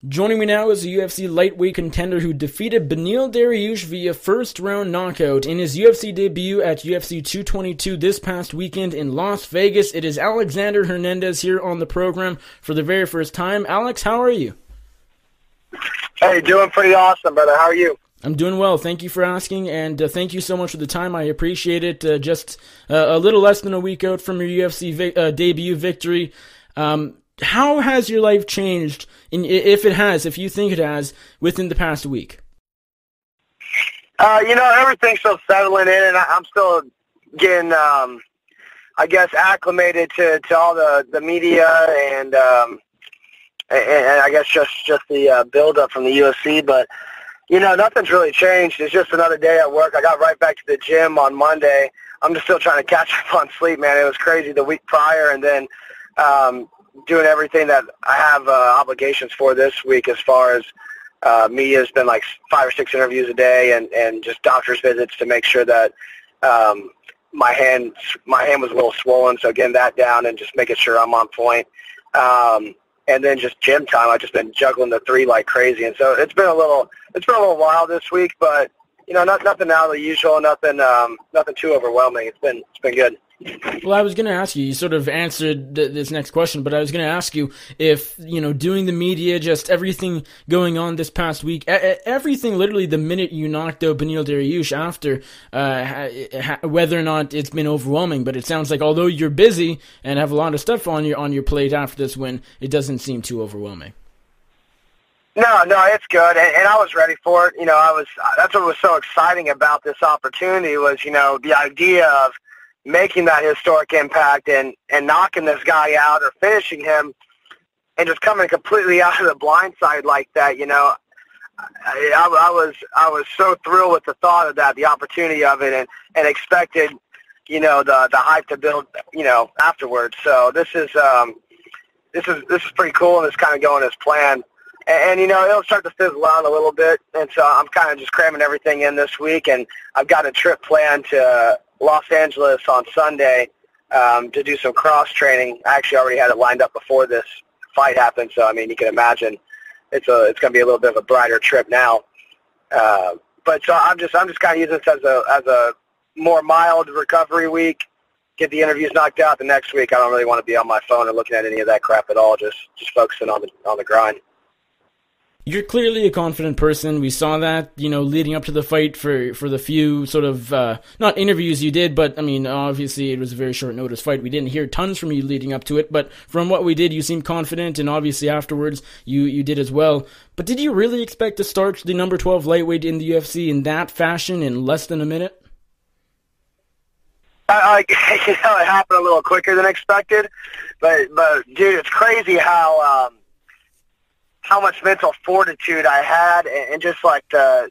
Joining me now is a UFC lightweight contender who defeated Beneil Dariush via first-round knockout in his UFC debut at UFC 222 this past weekend in Las Vegas. It is Alexander Hernandez here on the program for the very first time. Alex, how are you? Hey, doing pretty awesome, brother. How are you? I'm doing well. Thank you for asking, and thank you so much for the time. I appreciate it. Just a little less than a week out from your UFC debut victory. How has your life changed, if it has, if you think it has, within the past week? Everything's still settling in, and I'm still getting, acclimated to all the media and I guess just the build-up from the UFC. But, nothing's really changed. It's just another day at work. I got right back to the gym on Monday. I'm just still trying to catch up on sleep, man. It was crazy the week prior, and then doing everything that I have obligations for this week as far as media. Has been like 5 or 6 interviews a day and just doctor's visits to make sure that my hand was a little swollen, so getting that down and just making sure I'm on point. And then just gym time. I've just been juggling the 3 like crazy, and so it's been a little wild this week, but nothing out of the usual, nothing too overwhelming. It's been good. Well, I was going to ask you sort of answered this next question, but I was going to ask you if, doing the media, just everything going on this past week, everything literally the minute you knocked out Beneil Dariush after, whether or not it's been overwhelming, but it sounds like although you're busy and have a lot of stuff on your plate after this win, it doesn't seem too overwhelming. No, it's good, and I was ready for it. That's what was so exciting about this opportunity was, the idea of making that historic impact and knocking this guy out or finishing him and just coming completely out of the blind side like that, I was so thrilled with the thought of that, the opportunity of it, and expected, the hype to build, afterwards. So this is pretty cool, and it's kind of going as planned. And it'll start to fizzle out a little bit, and so I'm kind of just cramming everything in this week, and I've got a trip planned to Los Angeles on Sunday to do some cross-training. I actually already had it lined up before this fight happened, so, you can imagine it's going to be a little bit of a brighter trip now. But so I'm just kind of using this as a more mild recovery week, get the interviews knocked out. The next week I don't really want to be on my phone or looking at any of that crap at all, just focusing on the grind. You're clearly a confident person. We saw that, leading up to the fight for the few sort of, not interviews you did, but, obviously it was a very short notice fight. We didn't hear tons from you leading up to it, but from what we did, you seemed confident, and obviously afterwards you did as well. But did you really expect to start the number 12 lightweight in the UFC in that fashion in less than a minute? It happened a little quicker than expected, but dude, it's crazy how much mental fortitude I had, and just like I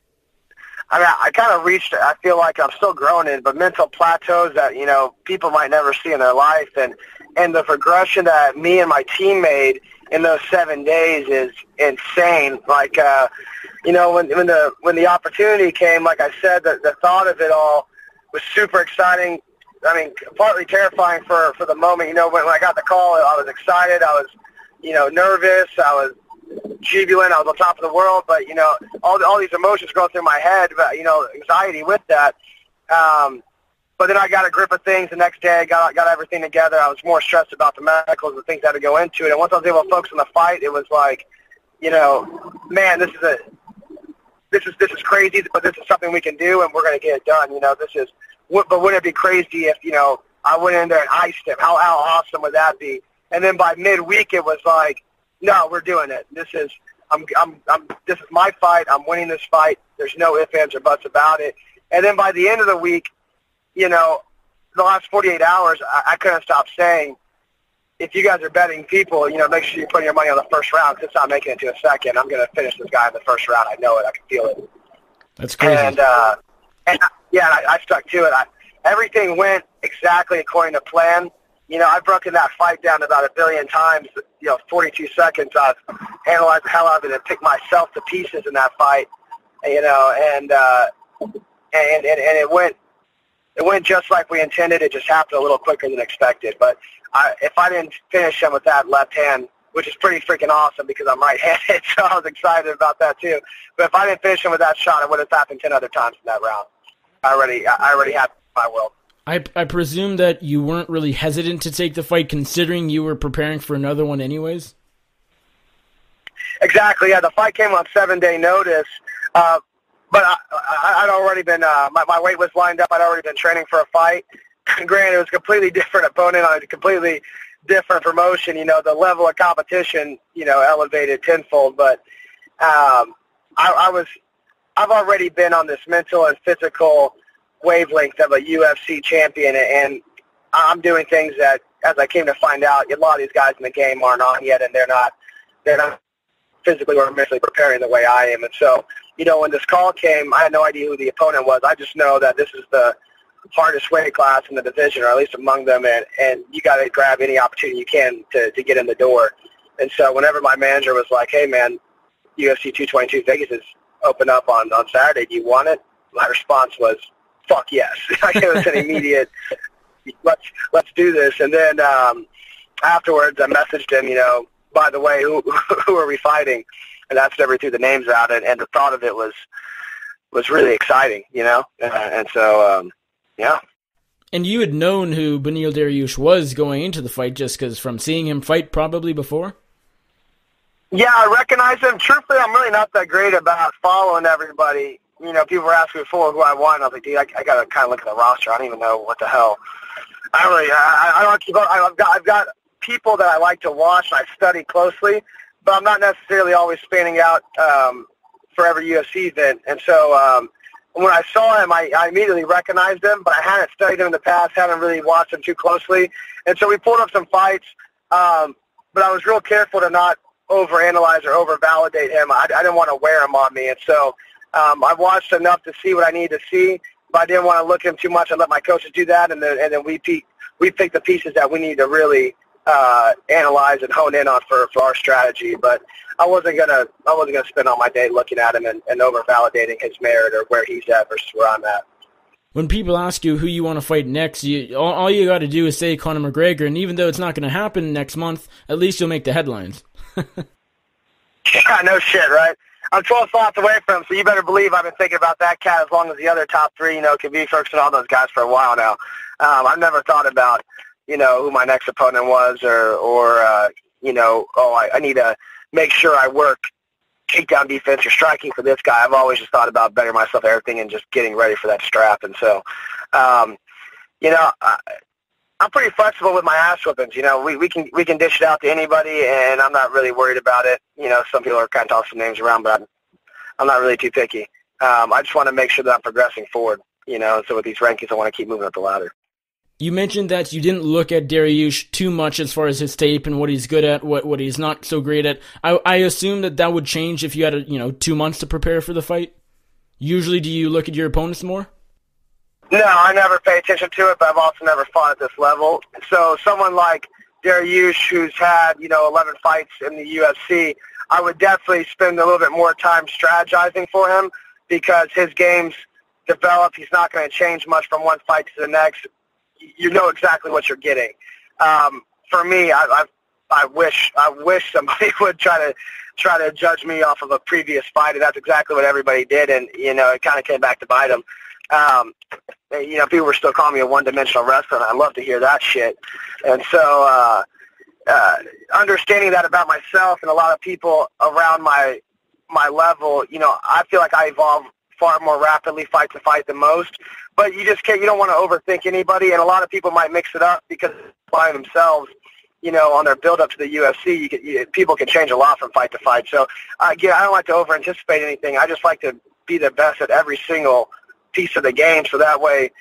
kind of reached, I feel like I'm still growing in, but mental plateaus that, people might never see in their life. And the progression that me and my team made in those 7 days is insane. Like, when the opportunity came, like I said, the thought of it all was super exciting. Partly terrifying for the moment. When I got the call, I was excited. I was, nervous. I was jubilant. I was on top of the world, but all these emotions going through my head, but anxiety with that. But then I got a grip of things the next day. Got everything together. I was more stressed about the medicals and things that had to go into it. And once I was able to focus on the fight, it was like, man, this is crazy, but this is something we can do, and we're going to get it done. But wouldn't it be crazy if I went in there and iced him? How awesome would that be? And then by midweek, it was like, no, we're doing it. This is my fight. I'm winning this fight. There's no ifs, ands, or buts about it. And then by the end of the week, the last 48 hours, I couldn't stop saying, if you guys are betting people, make sure you're putting your money on the first round, because it's not making it to a second. I'm going to finish this guy in the first round. I know it. I can feel it. That's crazy. And I stuck to it. Everything went exactly according to plan. I've broken that fight down about 1 billion times. 42 seconds. I've analyzed the hell out of it and picked myself to pieces in that fight. And it went just like we intended. It just happened a little quicker than expected. But if I didn't finish him with that left hand which is pretty freaking awesome because I'm right-handed, so I was excited about that too. But if I didn't finish him with that shot, it would have happened 10 other times in that round. I already had my will. I presume that you weren't really hesitant to take the fight, considering you were preparing for another one anyways? Exactly, yeah. The fight came on 7-day notice, but I'd already been, my weight was lined up. I'd already been training for a fight. Granted, it was a completely different opponent on a completely different promotion. You know, the level of competition, you know, elevated tenfold. But I've already been on this mental and physical wavelength of a UFC champion, and I'm doing things that, as I came to find out, a lot of these guys in the game aren't on yet, and they're not physically or mentally preparing the way I am. And so, you know, when this call came, I had no idea who the opponent was. I just know that this is the hardest weight class in the division, or at least among them, and you got to grab any opportunity you can to get in the door. And so whenever my manager was like, hey, man, UFC 222 Vegas is open up on Saturday, do you want it? My response was, fuck yes. It was an immediate, let's do this. And then afterwards, I messaged him, you know, by the way, who are we fighting? And that's whenever he threw the names out, and the thought of it was really exciting, you know? And so, yeah. And you had known who Beneil Dariush was going into the fight just because from seeing him fight probably before? Yeah, I recognize him. Truthfully, I'm really not that great about following everybody. You know, people were asking before who I want. I was like, dude, I got to kind of look at the roster. I don't even know what the hell. I don't keep up. I've got people that I like to watch and I study closely, but I'm not necessarily always spanning out for every UFC event. And so when I saw him, I immediately recognized him, but I hadn't studied him in the past, hadn't really watched him too closely. And so we pulled up some fights, but I was real careful to not overanalyze or overvalidate him. I didn't want to wear him on me. And so I watched enough to see what I needed to see, but I didn't want to look at him too much. I let my coaches do that, and then we picked the pieces that we need to really analyze and hone in on for our strategy. But I wasn't gonna spend all my day looking at him and over validating his merit or where he's at versus where I'm at. When people ask you who you want to fight next, all you got to do is say Conor McGregor, and even though it's not going to happen next month, at least you'll make the headlines. Yeah, no shit, right? I'm 12 slots away from him, so you better believe I've been thinking about that cat as long as the other top three, you know, Khabib, Ferguson, all those guys for a while now. I've never thought about, you know, who my next opponent was or you know, I need to make sure I work takedown defense or striking for this guy. I've always just thought about bettering myself at everything and just getting ready for that strap. And so, you know, I'm pretty flexible with my ass whippings. You know, we can dish it out to anybody, and I'm not really worried about it. You know, some people are kind of tossing some names around, but I'm not really too picky. I just want to make sure that I'm progressing forward. You know, so with these rankings, I want to keep moving up the ladder. You mentioned that you didn't look at Dariush too much as far as his tape and what he's good at, what he's not so great at. I assume that would change if you had 2 months to prepare for the fight. Usually, do you look at your opponents more? No, I never pay attention to it, but I've also never fought at this level. So someone like Dariush, who's had 11 fights in the UFC, I would definitely spend a little bit more time strategizing for him because his game's developed. He's not going to change much from one fight to the next. You know exactly what you're getting. For me, I wish somebody would try to judge me off of a previous fight, and that's exactly what everybody did, and it kind of came back to bite them. People were still calling me a one-dimensional wrestler, and I love to hear that shit. And so, understanding that about myself and a lot of people around my level, I feel like I evolve far more rapidly fight to fight than most. But you just can't. You don't want to overthink anybody, and a lot of people might mix it up because by themselves, on their build-up to the UFC, people can change a lot from fight to fight. So, again, I don't like to over-anticipate anything. I just like to be the best at every single piece of the game, so that way,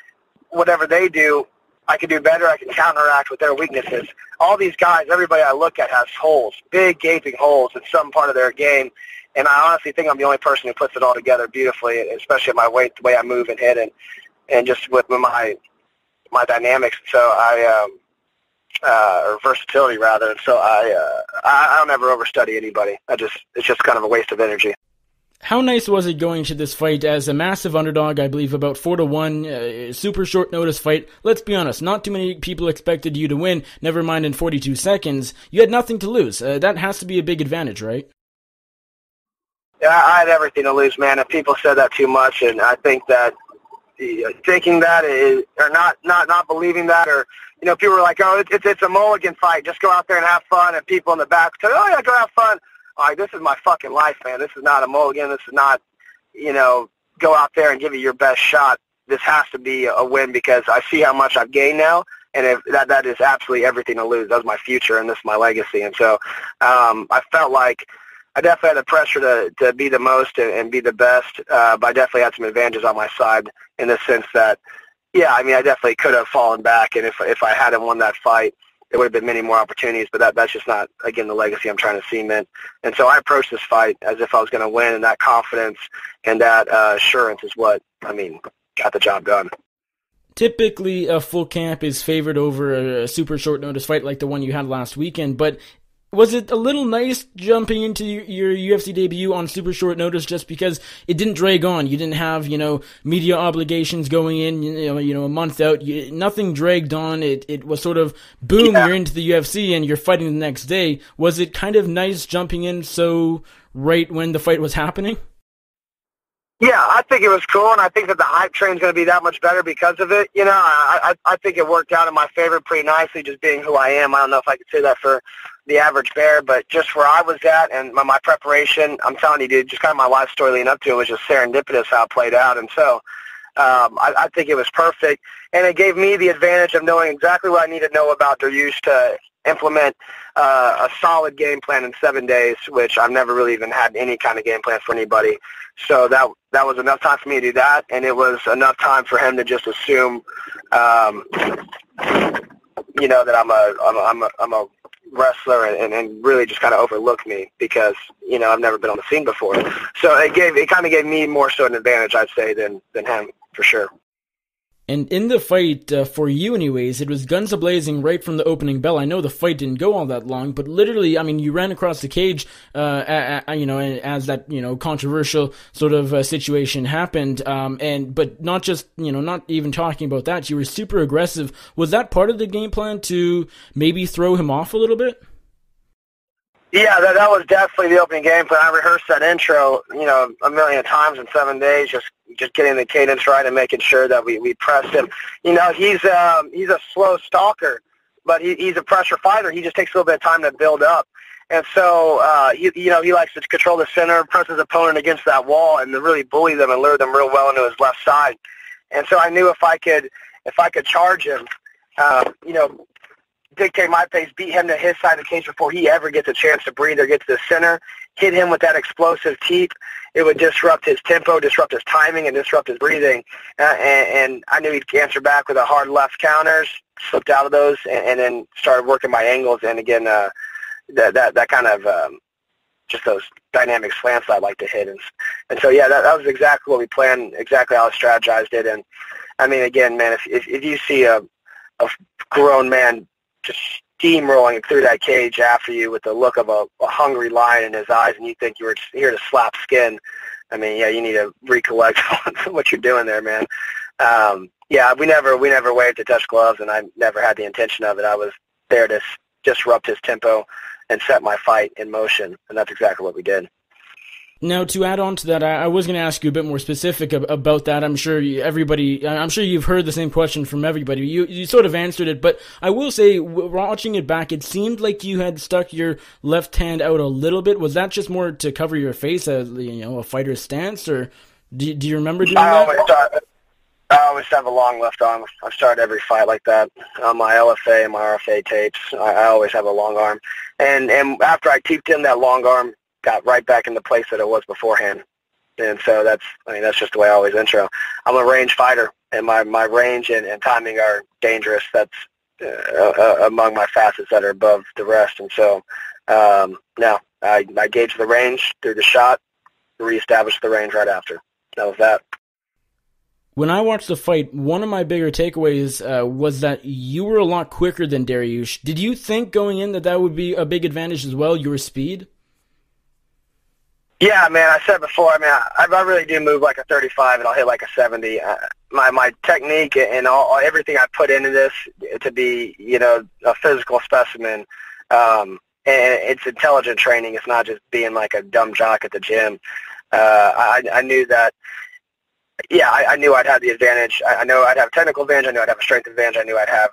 whatever they do, I can do better. I can counteract with their weaknesses. All these guys, everybody I look at has holes, big gaping holes in some part of their game, and I honestly think I'm the only person who puts it all together beautifully, especially at my weight, the way I move and hit, and just with my dynamics. So or versatility rather. And so I don't ever overstudy anybody. It's just kind of a waste of energy. How nice was it going to this fight as a massive underdog, I believe about 4-1, super short notice fight? Let's be honest, not too many people expected you to win, never mind in 42 seconds. You had nothing to lose. That has to be a big advantage, right? Yeah, I had everything to lose, man. If people said that too much, and I think that thinking that is, or not believing that, or people were like, oh, it's a mulligan fight, just go out there and have fun, and people in the back said, oh yeah, go have fun. Like, this is my fucking life, man. This is not a mulligan. This is not, go out there and give it your best shot. This has to be a win because I see how much I've gained now, and if that is absolutely everything to lose. That's my future, and this is my legacy. And so I felt like I definitely had the pressure to be the most and be the best, but I definitely had some advantages on my side in the sense that, yeah, I definitely could have fallen back, and if I hadn't won that fight, there would have been many more opportunities, but that's just not, again, the legacy I'm trying to cement. And so I approached this fight as if I was going to win, and that confidence and that assurance is what, got the job done. Typically, a full camp is favored over a super short notice fight like the one you had last weekend, but was it a little nice jumping into your UFC debut on super short notice just because it didn't drag on? You didn't have, media obligations going in, a month out. Nothing dragged on. It was sort of, boom, yeah. You're into the UFC and you're fighting the next day. Was it kind of nice jumping in so right when the fight was happening? Yeah, I think it was cool, and I think that the hype train's going to be that much better because of it. I think it worked out in my favor pretty nicely, just being who I am. I don't know if I could say that for the average bear, but just where I was at and my preparation, I'm telling you, dude, just kind of my life story leading up to it was just serendipitous how it played out. And so I think it was perfect, and it gave me the advantage of knowing exactly what I need to know about Dariush to implement a solid game plan in 7 days, which I've never really even had any kind of game plan for anybody. So that was enough time for me to do that, and it was enough time for him to just assume, that I'm a wrestler and really just kind of overlook me because I've never been on the scene before. So it kind of gave me more so an advantage, I'd say, than him for sure. And in the fight, for you anyways, it was guns a-blazing right from the opening bell. I know the fight didn't go all that long, but literally, you ran across the cage, as that, controversial sort of situation happened. But not just, not even talking about that, you were super aggressive. Was that part of the game plan to maybe throw him off a little bit? Yeah, that was definitely the opening game plan. I rehearsed that intro, a million times in 7 days, just getting the cadence right and making sure that we pressed him. He's a slow stalker, but he's a pressure fighter. He just takes a little bit of time to build up. And so, he likes to control the center, press his opponent against that wall, and to really bully them and lure them real well into his left side. And so I knew if I could charge him, dictate my pace, beat him to his side of the cage before he ever gets a chance to breathe or get to the center, hit him with that explosive teep, it would disrupt his tempo, disrupt his timing, and disrupt his breathing. And I knew he'd answer back with a hard left counters, slipped out of those, and then started working my angles. And again, that kind of just those dynamic slants I like to hit. And so, yeah, that was exactly what we planned, exactly how I strategized it. And, again, man, if you see a grown man just steamrolling through that cage after you with the look of a hungry lion in his eyes, and you think you were here to slap skin, you need to recollect what you're doing there, man. We never waved to touch gloves, and I never had the intention of it. I was there to disrupt his tempo and set my fight in motion, and that's exactly what we did. Now, to add on to that, I was going to ask you a bit more specific about that. I'm sure you've heard the same question from everybody. You sort of answered it, but I will say, watching it back, it seemed like you had stuck your left hand out a little bit. Was that just more to cover your face, as a fighter's stance, or do you remember doing that? I always have a long left arm. I've started every fight like that on my LFA and my RFA tapes. I always have a long arm, and after I teeped in, that long arm got right back in the place that it was beforehand. And so that's just the way I always intro. I'm a range fighter, and my range and timing are dangerous. That's among my facets that are above the rest. And so, I gauged the range through the shot, reestablished the range right after. That was that. When I watched the fight, one of my bigger takeaways was that you were a lot quicker than Dariush. Did you think going in that would be a big advantage as well, your speed? Yeah, man, I said before, I mean, I really do move like a 35 and I'll hit like a 70. My technique and everything I put into this to be, a physical specimen, and it's intelligent training. It's not just being like a dumb jock at the gym. I knew that, yeah, I knew I'd have the advantage. I know I'd have a technical advantage. I knew I'd have a strength advantage. I knew I'd have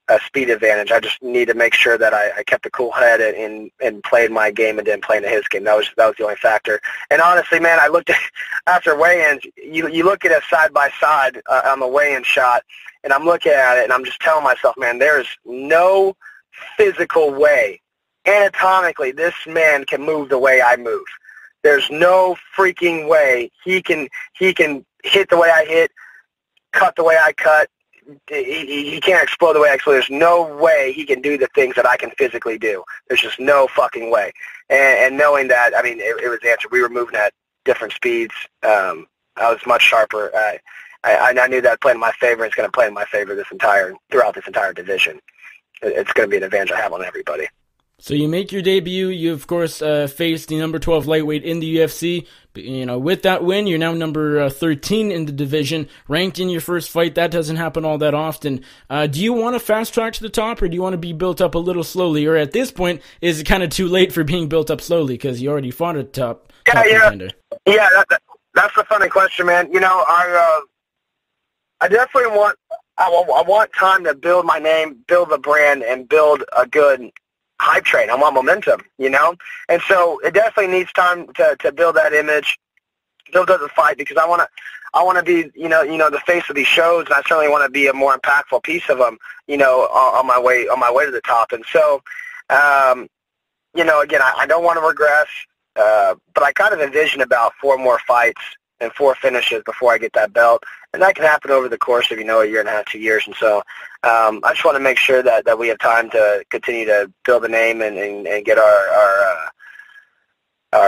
a speed advantage. I just need to make sure that I kept a cool head and played my game and didn't play into his game. That was the only factor. And honestly, man, I looked at after weigh-ins. You look at it side by side on the weigh-in shot, and I'm looking at it and I'm just telling myself, man, there's no physical way anatomically this man can move the way I move. There's no freaking way he can hit the way I hit, cut the way I cut. He can't explode the way I explode. There's no way he can do the things that I can physically do. There's just no fucking way. And knowing that, I mean, it was the answer. We were moving at different speeds. I was much sharper. I knew that playing in my favor is going to play in my favor throughout this entire division. It's going to be an advantage I have on everybody. So you make your debut. You, of course, faced the number 12 lightweight in the UFC. But, with that win, you're now number 13 in the division, ranked in your first fight. That doesn't happen all that often. Do you want to fast track to the top, or do you want to be built up a little slowly? Or at this point, is it kind of too late for being built up slowly because you already fought a top contender? Yeah, that's the funny question, man. I definitely want time to build my name, build the brand, and build a good hype train. I want momentum, and so it definitely needs time to build that image, build up the fight, because I want to be the face of these shows, and I certainly want to be a more impactful piece of them, on my way to the top. And so, again, I don't want to regress, but I kind of envision about 4 more fights and 4 finishes before I get that belt. And that can happen over the course of, a year and a half, 2 years. And so I just want to make sure that we have time to continue to build a name and get our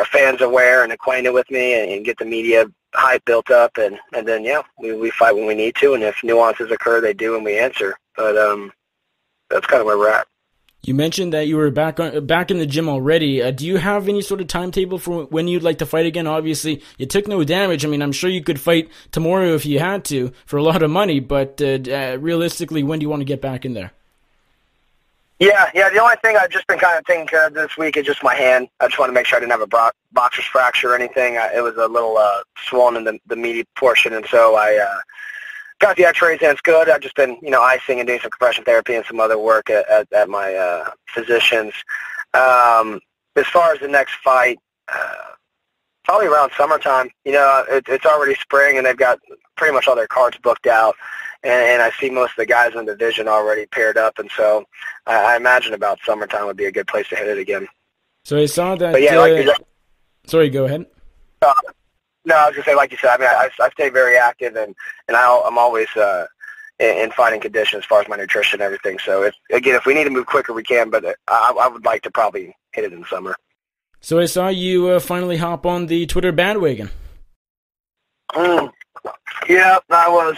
fans aware and acquainted with me and get the media hype built up. And then, we fight when we need to. And if nuances occur, they do, and we answer. But that's kind of where we're at. You mentioned that you were back in the gym already. Do you have any sort of timetable for when you'd like to fight again? Obviously, you took no damage. I mean, I'm sure you could fight tomorrow if you had to for a lot of money, but realistically, when do you want to get back in there? Yeah. The only thing I've just been kind of taking care of this week is just my hand. I just want to make sure I didn't have a boxer's fracture or anything. It was a little swollen in the meaty portion, and so I got the x-rays and it's good. I've just been, icing and doing some compression therapy and some other work at my physician's. As far as the next fight, probably around summertime. It's already spring and they've got pretty much all their cards booked out. And I see most of the guys in the division already paired up. And so I imagine about summertime would be a good place to hit it again. So I saw that. But yeah, sorry, go ahead. No, I was going to say, like you said, I mean, I stay very active, and I'm always in fighting condition as far as my nutrition and everything. So, if we need to move quicker, we can, but I would like to probably hit it in the summer. So I saw you finally hop on the Twitter bandwagon. Yeah, I was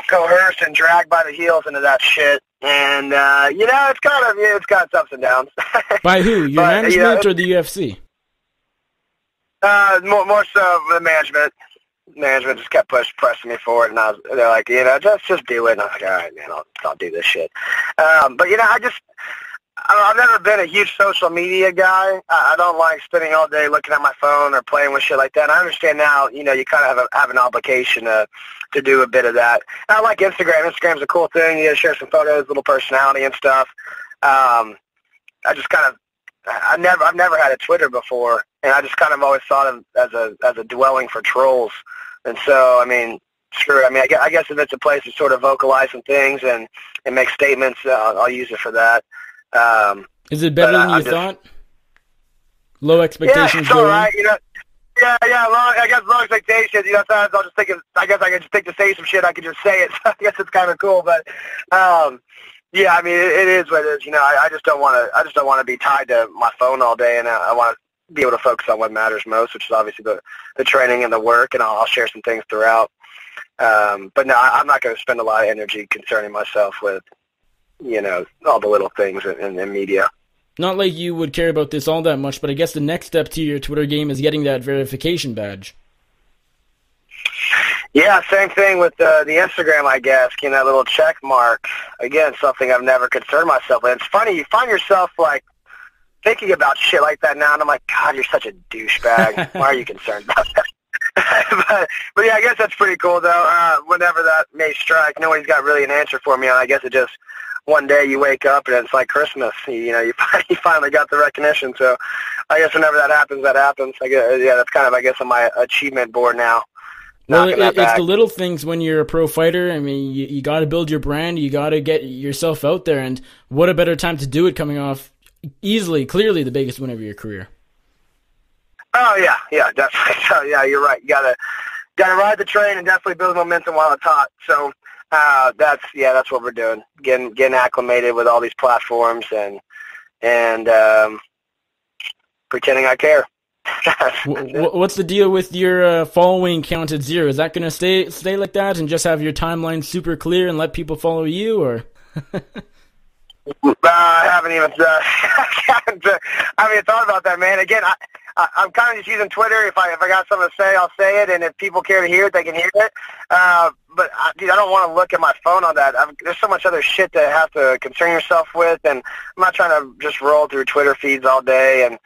coerced and dragged by the heels into that shit. And, it's got its ups and downs. By who? Your management or the UFC? More so the management. Management just kept pressing me forward, and they're like, just do it. And I was like, all right, man, I'll do this shit. But I've never been a huge social media guy. I don't like spending all day looking at my phone or playing with shit like that. And I understand now, you kind of have an obligation to do a bit of that. And I like Instagram. Instagram's a cool thing. You share some photos, little personality and stuff. I've never had a Twitter before, and I just kind of always thought of as a dwelling for trolls. And so, I mean, screw it. I mean, I guess if it's a place to sort of vocalize some things and make statements, I'll use it for that. Is it better than you thought? Low expectations. Yeah, it's all right. Yeah. I guess low expectations. Sometimes I'll just think I guess I can just think to say some shit. I can just say it. So I guess it's kind of cool, but. Yeah, I mean, it is what it is. I just don't want to be tied to my phone all day, and I want to be able to focus on what matters most, which is obviously the training and the work, and I'll share some things throughout. But no, I'm not going to spend a lot of energy concerning myself with, all the little things in media. Not like you would care about this all that much, but I guess the next step to your Twitter game is getting that verification badge. Yeah, same thing with the Instagram, I guess, getting that little check mark. Again, something I've never concerned myself with. It's funny, you find yourself, like, thinking about shit like that now, and I'm like, God, you're such a douchebag. Why are you concerned about that? but yeah, I guess that's pretty cool, though. Whenever that may strike, nobody's got really an answer for me, and I guess it just, one day you wake up and it's like Christmas. You finally got the recognition. So I guess whenever that happens, that happens. I guess, yeah, that's kind of, I guess, on my achievement board now. Well, it's the little things when you're a pro fighter. I mean, you got to build your brand. You got to get yourself out there. And what a better time to do it coming off clearly the biggest win of your career. Oh, yeah, definitely. So, yeah, you're right. You gotta ride the train and definitely build momentum while it's hot. So that's what we're doing. Getting acclimated with all these platforms and pretending I care. What's the deal with your following count at 0? Is that going to stay like that and just have your timeline super clear and let people follow you, or? I haven't even thought about that, man. Again, I'm kind of just using Twitter. If I got something to say, I'll say it, and if people care to hear it, they can hear it. But dude, I don't want to look at my phone on that. There's so much other shit to have to concern yourself with, and I'm not trying to just roll through Twitter feeds all day. And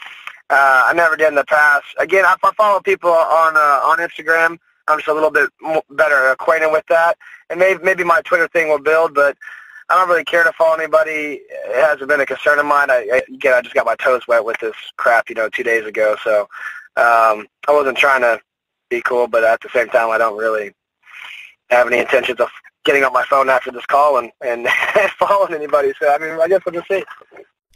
I never did in the past. Again, I follow people on Instagram. I'm just a little bit better acquainted with that, and maybe my Twitter thing will build, but I don't really care to follow anybody. It hasn't been a concern of mine. I just got my toes wet with this crap, 2 days ago. So I wasn't trying to be cool, but at the same time, I don't really have any intentions of getting on my phone after this call and following anybody. So, I mean, I guess we'll just see.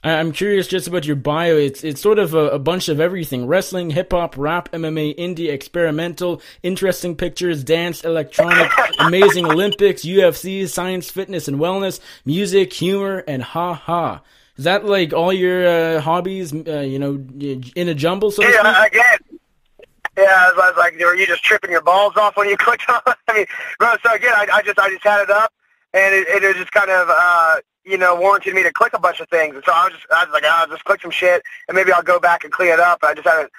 I'm curious just about your bio. It's sort of a bunch of everything: wrestling, hip hop, rap, MMA, indie, experimental, interesting pictures, dance, electronic, amazing Olympics, UFC, science, fitness, and wellness, music, humor, and ha-ha. Is that like all your hobbies, in a jumble? So yeah, again. Yeah, I was like, were you just tripping your balls off when you clicked on it? I mean, bro, so again, I just had it up, and it was just kind of, warranted me to click a bunch of things. And so I was like, I'll just click some shit, and maybe I'll go back and clean it up. I just haven't,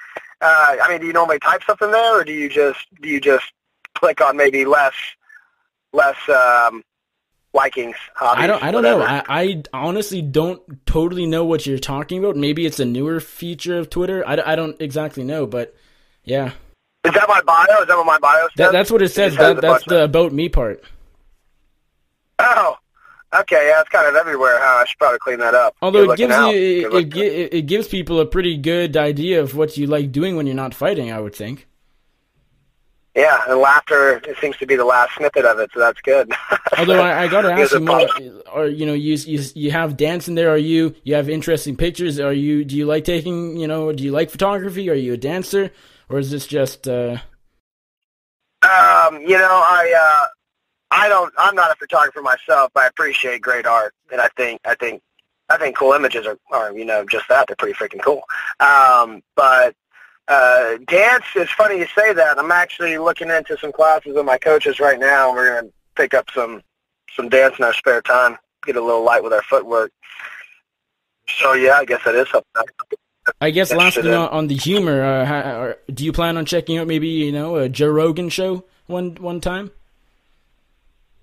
do you normally type something there, or do you just click on maybe less likings, hobbies? I don't know. I honestly don't totally know what you're talking about. Maybe it's a newer feature of Twitter. I don't exactly know, but yeah. Is that my bio? Is that what my bio says? That's what it says. That's the about me part. Oh, okay. Yeah, it's kind of everywhere. Huh? I should probably clean that up. Although it gives people a pretty good idea of what you like doing when you're not fighting, I would think. Yeah, and laughter, it seems to be the last snippet of it, so that's good. Although I got to ask you more, you have dance in there. You have interesting pictures. Do you like taking, do you like photography? Are you a dancer? Or is this just, I'm not a photographer myself, but I appreciate great art, and I think cool images are just that. They're pretty freaking cool. But dance, it's funny you say that. I'm actually looking into some classes with my coaches right now, and we're going to pick up some dance in our spare time, get a little light with our footwork. So, yeah, I guess that is something. I guess lastly on the humor, do you plan on checking out maybe, a Joe Rogan show one time?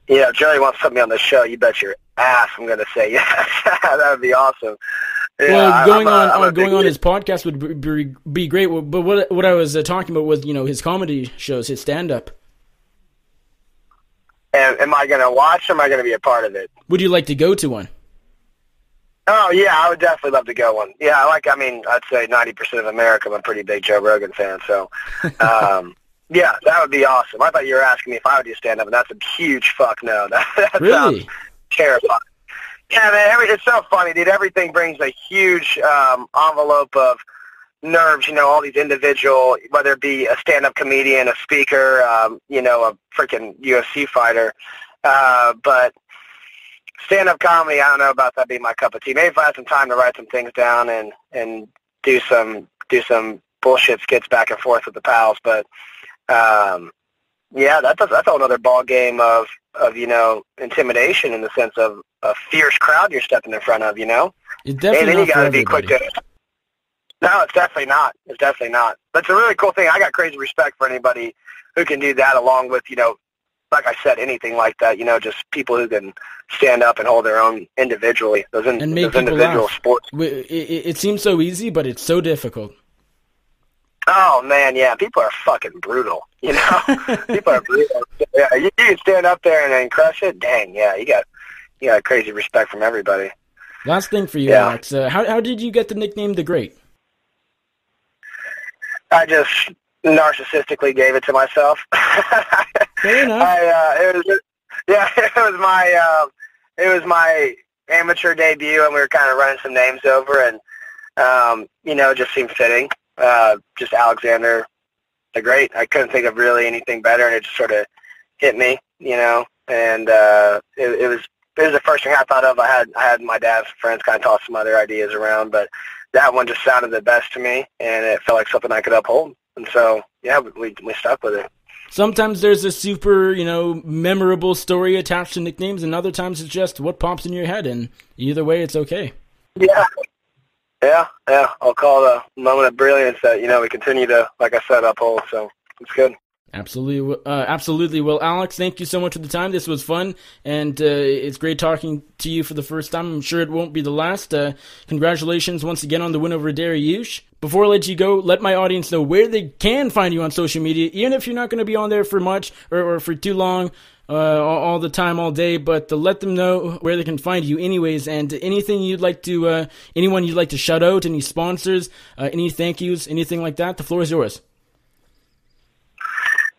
Yeah, if Jerry wants to put me on the show, you bet your ass I'm going to say yes. That would be awesome. Yeah, well, going on his podcast would be great. But what I was talking about was, his comedy shows, his stand-up. And am I going to watch, or am I going to be a part of it? Would you like to go to one? Oh, yeah, I would definitely love to go one. Yeah, I'd say 90% of America, I'm a pretty big Joe Rogan fan, so, yeah, that would be awesome. I thought you were asking me if I would do stand-up, and that's a huge fuck no. That really? Sounds terrifying. Yeah, man, it's so funny, dude. Everything brings a huge envelope of nerves, all these individual, whether it be a stand-up comedian, a speaker, a freaking UFC fighter, but stand-up comedy, I don't know about that being my cup of tea. Maybe if I had some time to write some things down and do some bullshit skits back and forth with the pals. But Yeah, that's a whole other ball game of intimidation in the sense of a fierce crowd you're stepping in front of, It's definitely and then not you for got to be quick everybody. to. No, it's definitely not. It's definitely not. But it's a really cool thing. I got crazy respect for anybody who can do that, along with like I said, anything like that. Just people who can stand up and hold their own individually. And make those people individual laugh. sports. It seems so easy, but it's so difficult. Oh man, yeah, people are fucking brutal. People are brutal. Yeah, you can stand up there and then crush it. Dang, yeah, you got crazy respect from everybody. Last thing for you, Yeah. Alex. How did you get the nickname The Great? I just narcissistically gave it to myself. Fair enough. It was my amateur debut, and we were kind of running some names over, and it just seemed fitting. Just Alexander the Great. I couldn't think of really anything better, and it just sort of hit me, and it was the first thing I thought of. I had my dad's friends kind of toss some other ideas around, but that one just sounded the best to me, and it felt like something I could uphold. And so, yeah, we stuck with it. Sometimes there's a super, memorable story attached to nicknames, and other times it's just what pops in your head, and either way, it's okay. Yeah. I'll call it a moment of brilliance that, we continue to, like I said, uphold. So it's good. Absolutely. Well, Alex, thank you so much for the time. This was fun, and it's great talking to you for the first time. I'm sure it won't be the last. Congratulations once again on the win over Dariush. Before I let you go, let my audience know where they can find you on social media, even if you're not going to be on there for much or for too long, all the time, all day, but to let them know where they can find you anyways, and anything you'd like to, anyone you'd like to shout out, any sponsors, any thank yous, anything like that, the floor is yours.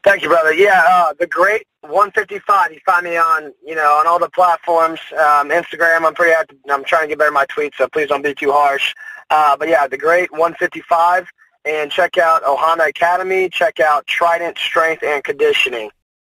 Thank you, brother. Yeah, The Great 155. You find me on, on all the platforms. Instagram, I'm pretty active. I'm trying to get better at my tweets, so please don't be too harsh. But yeah, The Great 155, and check out Ohana Academy. Check out Trident Strength and Conditioning.